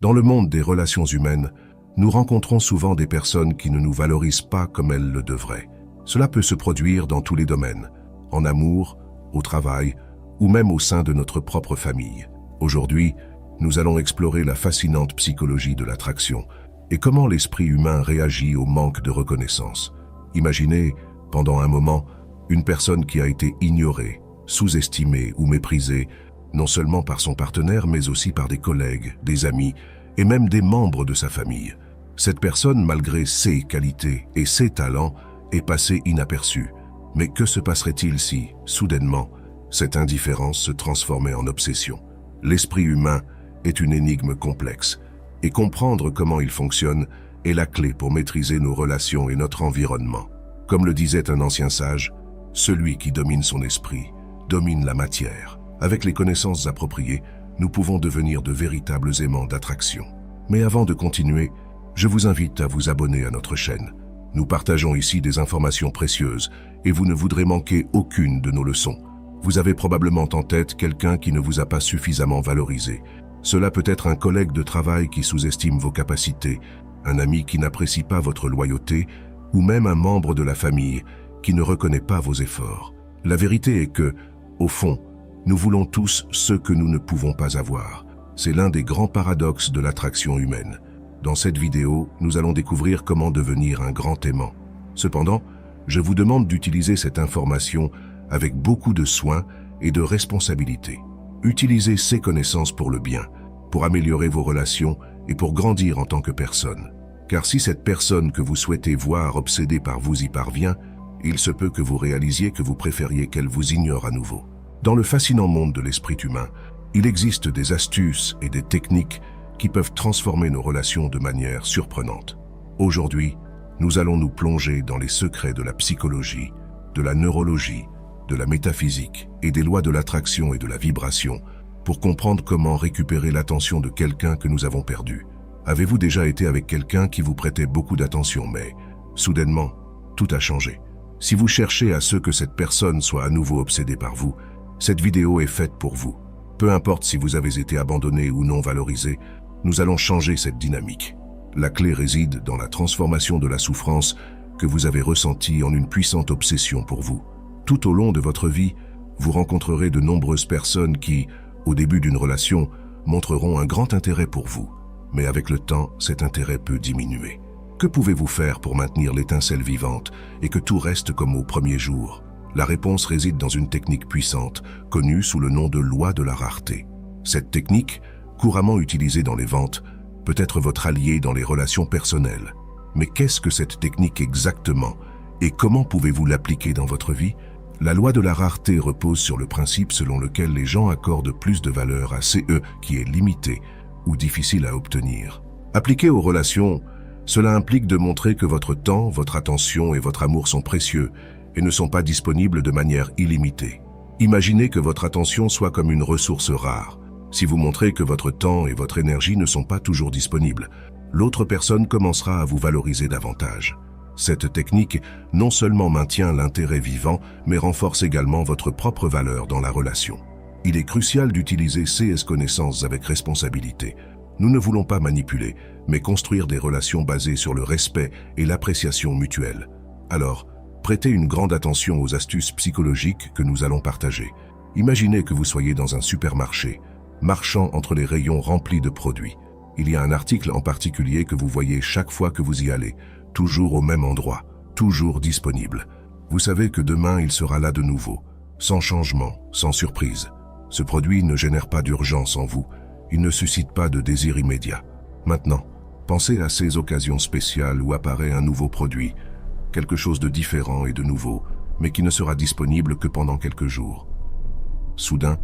Dans le monde des relations humaines, nous rencontrons souvent des personnes qui ne nous valorisent pas comme elles le devraient. Cela peut se produire dans tous les domaines, en amour, au travail ou même au sein de notre propre famille. Aujourd'hui, nous allons explorer la fascinante psychologie de l'attraction et comment l'esprit humain réagit au manque de reconnaissance. Imaginez, pendant un moment, une personne qui a été ignorée, sous-estimée ou méprisée, non seulement par son partenaire, mais aussi par des collègues, des amis et même des membres de sa famille. Cette personne, malgré ses qualités et ses talents, est passée inaperçue. Mais que se passerait-il si, soudainement, cette indifférence se transformait en obsession? L'esprit humain est une énigme complexe, et comprendre comment il fonctionne est la clé pour maîtriser nos relations et notre environnement. Comme le disait un ancien sage, « Celui qui domine son esprit domine la matière ». Avec les connaissances appropriées, nous pouvons devenir de véritables aimants d'attraction. Mais avant de continuer, je vous invite à vous abonner à notre chaîne. Nous partageons ici des informations précieuses et vous ne voudrez manquer aucune de nos leçons. Vous avez probablement en tête quelqu'un qui ne vous a pas suffisamment valorisé. Cela peut être un collègue de travail qui sous-estime vos capacités, un ami qui n'apprécie pas votre loyauté ou même un membre de la famille qui ne reconnaît pas vos efforts. La vérité est que, au fond, nous voulons tous ce que nous ne pouvons pas avoir. C'est l'un des grands paradoxes de l'attraction humaine. Dans cette vidéo, nous allons découvrir comment devenir un grand aimant. Cependant, je vous demande d'utiliser cette information avec beaucoup de soin et de responsabilité. Utilisez ces connaissances pour le bien, pour améliorer vos relations et pour grandir en tant que personne. Car si cette personne que vous souhaitez voir obsédée par vous y parvient, il se peut que vous réalisiez que vous préfériez qu'elle vous ignore à nouveau. Dans le fascinant monde de l'esprit humain, il existe des astuces et des techniques qui peuvent transformer nos relations de manière surprenante. Aujourd'hui, nous allons nous plonger dans les secrets de la psychologie, de la neurologie, de la métaphysique et des lois de l'attraction et de la vibration pour comprendre comment récupérer l'attention de quelqu'un que nous avons perdu. Avez-vous déjà été avec quelqu'un qui vous prêtait beaucoup d'attention, mais soudainement, tout a changé? Si vous cherchez à ce que cette personne soit à nouveau obsédée par vous, cette vidéo est faite pour vous. Peu importe si vous avez été abandonné ou non valorisé, nous allons changer cette dynamique. La clé réside dans la transformation de la souffrance que vous avez ressentie en une puissante obsession pour vous. Tout au long de votre vie, vous rencontrerez de nombreuses personnes qui, au début d'une relation, montreront un grand intérêt pour vous. Mais avec le temps, cet intérêt peut diminuer. Que pouvez-vous faire pour maintenir l'étincelle vivante et que tout reste comme au premier jour? La réponse réside dans une technique puissante, connue sous le nom de loi de la rareté. Cette technique, couramment utilisée dans les ventes, peut être votre allié dans les relations personnelles. Mais qu'est-ce que cette technique exactement et comment pouvez-vous l'appliquer dans votre vie? La loi de la rareté repose sur le principe selon lequel les gens accordent plus de valeur à CE qui est limité ou difficile à obtenir. Appliqué aux relations, cela implique de montrer que votre temps, votre attention et votre amour sont précieux et ne sont pas disponibles de manière illimitée. Imaginez que votre attention soit comme une ressource rare. Si vous montrez que votre temps et votre énergie ne sont pas toujours disponibles, l'autre personne commencera à vous valoriser davantage. Cette technique non seulement maintient l'intérêt vivant, mais renforce également votre propre valeur dans la relation. Il est crucial d'utiliser ces connaissances avec responsabilité. Nous ne voulons pas manipuler, mais construire des relations basées sur le respect et l'appréciation mutuelle. Alors, prêtez une grande attention aux astuces psychologiques que nous allons partager. Imaginez que vous soyez dans un supermarché, marchant entre les rayons remplis de produits. Il y a un article en particulier que vous voyez chaque fois que vous y allez, toujours au même endroit, toujours disponible. Vous savez que demain il sera là de nouveau, sans changement, sans surprise. Ce produit ne génère pas d'urgence en vous, il ne suscite pas de désir immédiat. Maintenant, pensez à ces occasions spéciales où apparaît un nouveau produit, quelque chose de différent et de nouveau, mais qui ne sera disponible que pendant quelques jours. Soudain,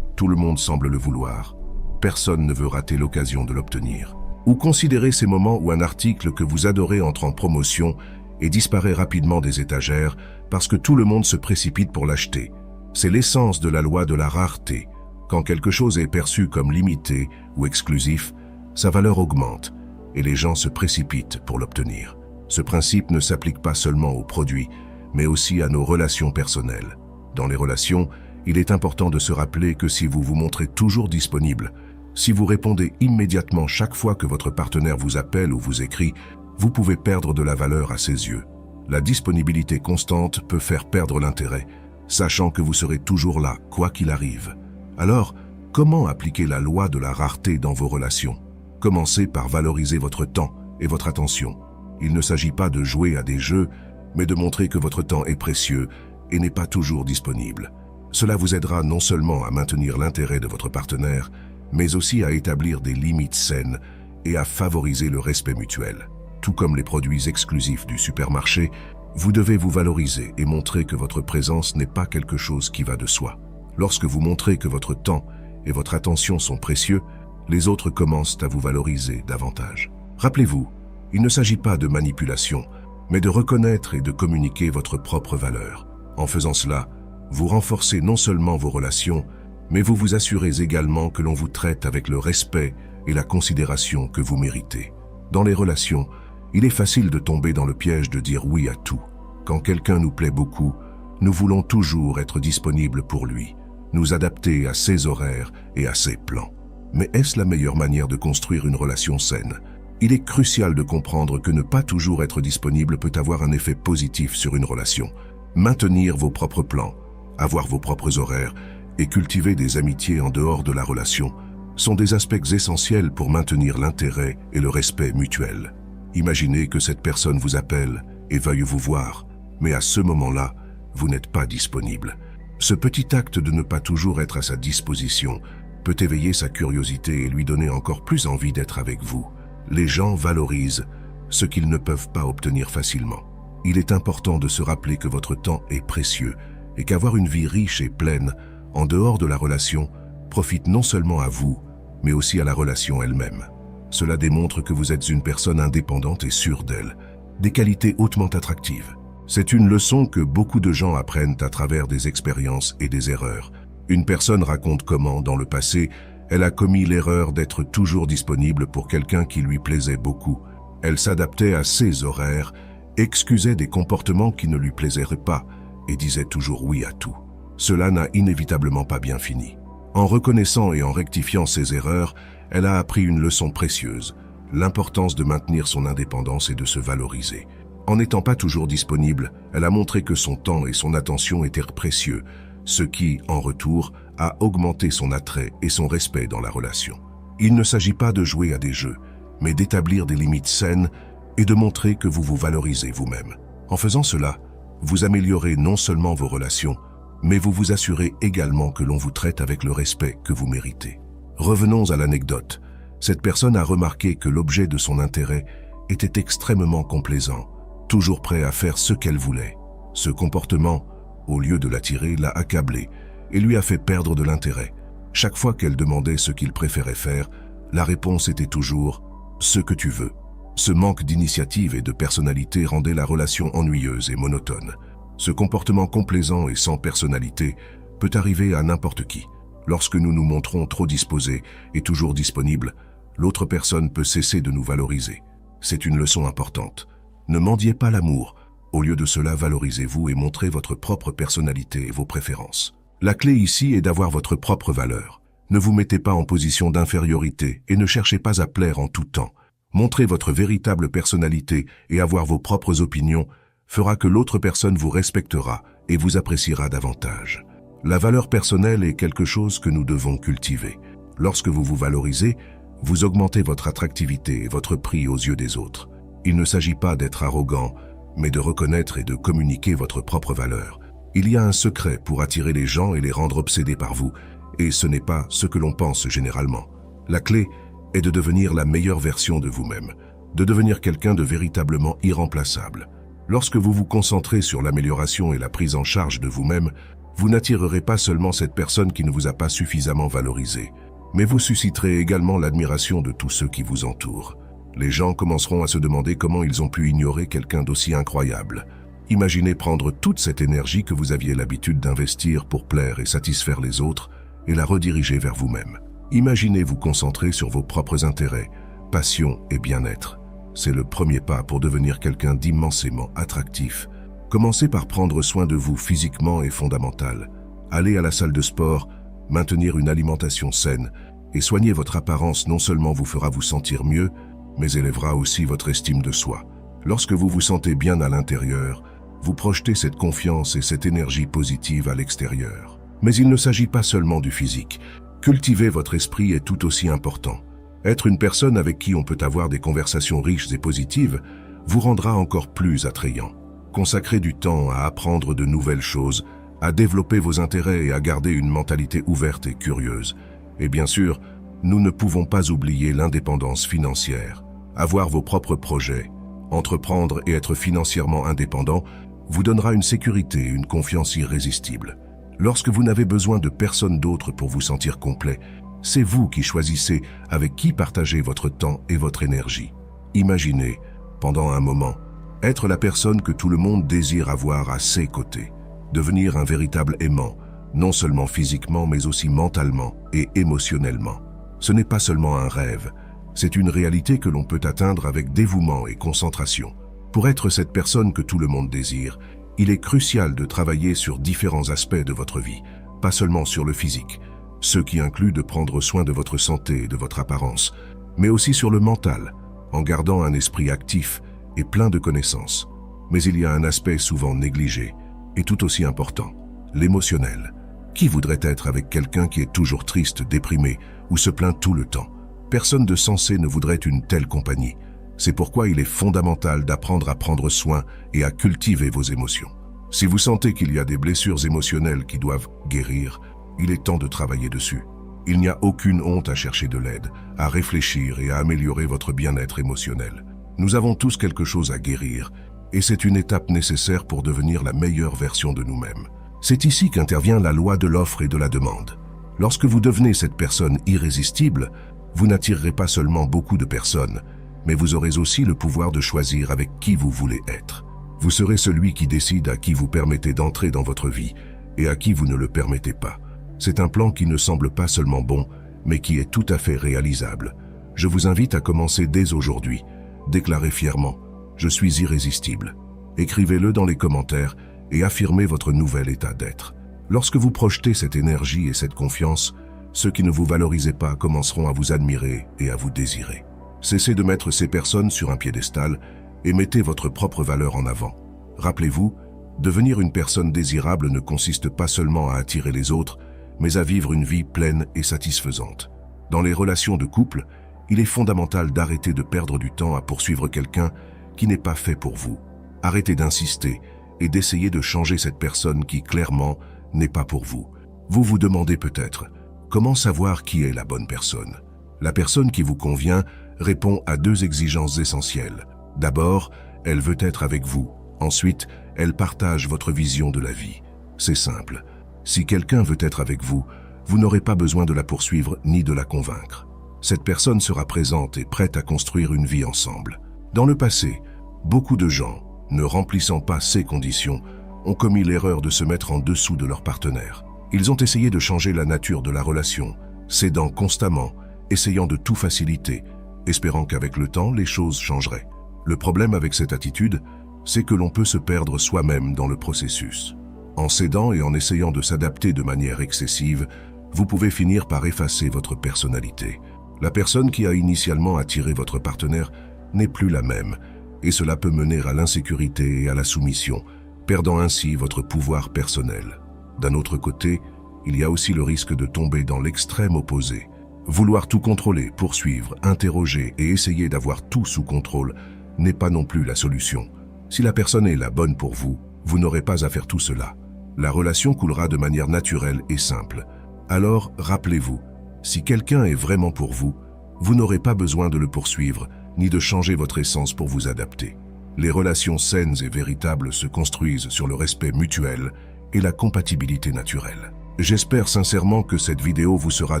tout le monde semble le vouloir. Personne ne veut rater l'occasion de l'obtenir. Ou considérez ces moments où un article que vous adorez entre en promotion et disparaît rapidement des étagères parce que tout le monde se précipite pour l'acheter. C'est l'essence de la loi de la rareté. Quand quelque chose est perçu comme limité ou exclusif, sa valeur augmente et les gens se précipitent pour l'obtenir. Ce principe ne s'applique pas seulement aux produits, mais aussi à nos relations personnelles. Dans les relations, il est important de se rappeler que si vous vous montrez toujours disponible, Si vous répondez immédiatement chaque fois que votre partenaire vous appelle ou vous écrit, vous pouvez perdre de la valeur à ses yeux. La disponibilité constante peut faire perdre l'intérêt, sachant que vous serez toujours là, quoi qu'il arrive. Alors, comment appliquer la loi de la rareté dans vos relations? Commencez par valoriser votre temps et votre attention. Il ne s'agit pas de jouer à des jeux, mais de montrer que votre temps est précieux et n'est pas toujours disponible. Cela vous aidera non seulement à maintenir l'intérêt de votre partenaire, mais aussi à établir des limites saines et à favoriser le respect mutuel. Tout comme les produits exclusifs du supermarché, vous devez vous valoriser et montrer que votre présence n'est pas quelque chose qui va de soi. Lorsque vous montrez que votre temps et votre attention sont précieux, les autres commencent à vous valoriser davantage. Rappelez-vous, il ne s'agit pas de manipulation, mais de reconnaître et de communiquer votre propre valeur. En faisant cela, vous renforcez non seulement vos relations, mais vous vous assurez également que l'on vous traite avec le respect et la considération que vous méritez. Dans les relations, il est facile de tomber dans le piège de dire oui à tout. Quand quelqu'un nous plaît beaucoup, nous voulons toujours être disponibles pour lui, nous adapter à ses horaires et à ses plans. Mais est-ce la meilleure manière de construire une relation saine? Il est crucial de comprendre que ne pas toujours être disponible peut avoir un effet positif sur une relation. Maintenir vos propres plans, avoir vos propres horaires et cultiver des amitiés en dehors de la relation sont des aspects essentiels pour maintenir l'intérêt et le respect mutuel. Imaginez que cette personne vous appelle et veuille vous voir, mais à ce moment-là, vous n'êtes pas disponible. Ce petit acte de ne pas toujours être à sa disposition peut éveiller sa curiosité et lui donner encore plus envie d'être avec vous. Les gens valorisent ce qu'ils ne peuvent pas obtenir facilement. Il est important de se rappeler que votre temps est précieux et qu'avoir une vie riche et pleine, en dehors de la relation, profite non seulement à vous, mais aussi à la relation elle-même. Cela démontre que vous êtes une personne indépendante et sûre d'elle, des qualités hautement attractives. C'est une leçon que beaucoup de gens apprennent à travers des expériences et des erreurs. Une personne raconte comment, dans le passé, elle a commis l'erreur d'être toujours disponible pour quelqu'un qui lui plaisait beaucoup. Elle s'adaptait à ses horaires, excusait des comportements qui ne lui plaisaient pas et disait toujours oui à tout. Cela n'a inévitablement pas bien fini. En reconnaissant et en rectifiant ses erreurs, elle a appris une leçon précieuse, l'importance de maintenir son indépendance et de se valoriser. En n'étant pas toujours disponible, elle a montré que son temps et son attention étaient précieux, ce qui, en retour, a augmenté son attrait et son respect dans la relation. Il ne s'agit pas de jouer à des jeux, mais d'établir des limites saines et de montrer que vous vous valorisez vous-même. En faisant cela, vous améliorez non seulement vos relations, mais vous vous assurez également que l'on vous traite avec le respect que vous méritez. Revenons à l'anecdote. Cette personne a remarqué que l'objet de son intérêt était extrêmement complaisant, toujours prêt à faire ce qu'elle voulait. Ce comportement, au lieu de l'attirer, l'a accablé et lui a fait perdre de l'intérêt. Chaque fois qu'elle demandait ce qu'il préférait faire, la réponse était toujours « ce que tu veux ». Ce manque d'initiative et de personnalité rendait la relation ennuyeuse et monotone. Ce comportement complaisant et sans personnalité peut arriver à n'importe qui. Lorsque nous nous montrons trop disposés et toujours disponibles, l'autre personne peut cesser de nous valoriser. C'est une leçon importante. Ne mendiez pas l'amour. Au lieu de cela, valorisez-vous et montrez votre propre personnalité et vos préférences. La clé ici est d'avoir votre propre valeur. Ne vous mettez pas en position d'infériorité et ne cherchez pas à plaire en tout temps. Montrer votre véritable personnalité et avoir vos propres opinions fera que l'autre personne vous respectera et vous appréciera davantage. La valeur personnelle est quelque chose que nous devons cultiver. Lorsque vous vous valorisez, vous augmentez votre attractivité et votre prix aux yeux des autres. Il ne s'agit pas d'être arrogant, mais de reconnaître et de communiquer votre propre valeur. Il y a un secret pour attirer les gens et les rendre obsédés par vous, et ce n'est pas ce que l'on pense généralement. La clé est de devenir la meilleure version de vous-même, de devenir quelqu'un de véritablement irremplaçable. Lorsque vous vous concentrez sur l'amélioration et la prise en charge de vous-même, vous n'attirerez pas seulement cette personne qui ne vous a pas suffisamment valorisé, mais vous susciterez également l'admiration de tous ceux qui vous entourent. Les gens commenceront à se demander comment ils ont pu ignorer quelqu'un d'aussi incroyable. Imaginez prendre toute cette énergie que vous aviez l'habitude d'investir pour plaire et satisfaire les autres et la rediriger vers vous-même. Imaginez vous concentrer sur vos propres intérêts, passions et bien-être. C'est le premier pas pour devenir quelqu'un d'immensément attractif. Commencez par prendre soin de vous physiquement est fondamental. Aller à la salle de sport, maintenir une alimentation saine Et soigner votre apparence non seulement vous fera vous sentir mieux, mais élèvera aussi votre estime de soi. Lorsque vous vous sentez bien à l'intérieur, vous projetez cette confiance et cette énergie positive à l'extérieur. Mais il ne s'agit pas seulement du physique. Cultiver votre esprit est tout aussi important. Être une personne avec qui on peut avoir des conversations riches et positives vous rendra encore plus attrayant. Consacrez du temps à apprendre de nouvelles choses, à développer vos intérêts et à garder une mentalité ouverte et curieuse. Et bien sûr, nous ne pouvons pas oublier l'indépendance financière. Avoir vos propres projets, entreprendre et être financièrement indépendant vous donnera une sécurité et une confiance irrésistible. Lorsque vous n'avez besoin de personne d'autre pour vous sentir complet, c'est vous qui choisissez avec qui partager votre temps et votre énergie. Imaginez, pendant un moment, être la personne que tout le monde désire avoir à ses côtés. Devenir un véritable aimant, non seulement physiquement mais aussi mentalement et émotionnellement. Ce n'est pas seulement un rêve, c'est une réalité que l'on peut atteindre avec dévouement et concentration. Pour être cette personne que tout le monde désire, il est crucial de travailler sur différents aspects de votre vie, pas seulement sur le physique, ce qui inclut de prendre soin de votre santé et de votre apparence, mais aussi sur le mental, en gardant un esprit actif et plein de connaissances. Mais il y a un aspect souvent négligé, et tout aussi important, l'émotionnel. Qui voudrait être avec quelqu'un qui est toujours triste, déprimé ou se plaint tout le temps? Personne de sensé ne voudrait une telle compagnie. C'est pourquoi il est fondamental d'apprendre à prendre soin et à cultiver vos émotions. Si vous sentez qu'il y a des blessures émotionnelles qui doivent guérir, il est temps de travailler dessus. Il n'y a aucune honte à chercher de l'aide, à réfléchir et à améliorer votre bien-être émotionnel. Nous avons tous quelque chose à guérir, et c'est une étape nécessaire pour devenir la meilleure version de nous-mêmes. C'est ici qu'intervient la loi de l'offre et de la demande. Lorsque vous devenez cette personne irrésistible, vous n'attirerez pas seulement beaucoup de personnes, mais vous aurez aussi le pouvoir de choisir avec qui vous voulez être. Vous serez celui qui décide à qui vous permettez d'entrer dans votre vie et à qui vous ne le permettez pas. C'est un plan qui ne semble pas seulement bon, mais qui est tout à fait réalisable. Je vous invite à commencer dès aujourd'hui. Déclarez fièrement « Je suis irrésistible ». Écrivez-le dans les commentaires et affirmez votre nouvel état d'être. Lorsque vous projetez cette énergie et cette confiance, ceux qui ne vous valorisaient pas commenceront à vous admirer et à vous désirer. Cessez de mettre ces personnes sur un piédestal et mettez votre propre valeur en avant. Rappelez-vous, devenir une personne désirable ne consiste pas seulement à attirer les autres, mais à vivre une vie pleine et satisfaisante. Dans les relations de couple, il est fondamental d'arrêter de perdre du temps à poursuivre quelqu'un qui n'est pas fait pour vous. Arrêtez d'insister et d'essayer de changer cette personne qui, clairement, n'est pas pour vous. Vous vous demandez peut-être, comment savoir qui est la bonne personne? La personne qui vous convient répond à deux exigences essentielles. D'abord, elle veut être avec vous. Ensuite, elle partage votre vision de la vie. C'est simple. Si quelqu'un veut être avec vous, vous n'aurez pas besoin de la poursuivre ni de la convaincre. Cette personne sera présente et prête à construire une vie ensemble. Dans le passé, beaucoup de gens, ne remplissant pas ces conditions, ont commis l'erreur de se mettre en dessous de leur partenaire. Ils ont essayé de changer la nature de la relation, cédant constamment, essayant de tout faciliter, espérant qu'avec le temps, les choses changeraient. Le problème avec cette attitude, c'est que l'on peut se perdre soi-même dans le processus. En cédant et en essayant de s'adapter de manière excessive, vous pouvez finir par effacer votre personnalité. La personne qui a initialement attiré votre partenaire n'est plus la même, et cela peut mener à l'insécurité et à la soumission, perdant ainsi votre pouvoir personnel. D'un autre côté, il y a aussi le risque de tomber dans l'extrême opposé. Vouloir tout contrôler, poursuivre, interroger et essayer d'avoir tout sous contrôle n'est pas non plus la solution. Si la personne est la bonne pour vous, vous n'aurez pas à faire tout cela. La relation coulera de manière naturelle et simple. Alors, rappelez-vous, si quelqu'un est vraiment pour vous, vous n'aurez pas besoin de le poursuivre, ni de changer votre essence pour vous adapter. Les relations saines et véritables se construisent sur le respect mutuel et la compatibilité naturelle. J'espère sincèrement que cette vidéo vous sera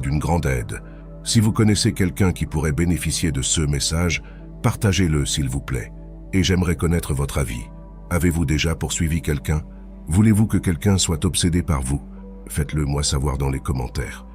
d'une grande aide. Si vous connaissez quelqu'un qui pourrait bénéficier de ce message, partagez-le s'il vous plaît. Et j'aimerais connaître votre avis. Avez-vous déjà poursuivi quelqu'un? Voulez-vous que quelqu'un soit obsédé par vous? Faites-le moi savoir dans les commentaires.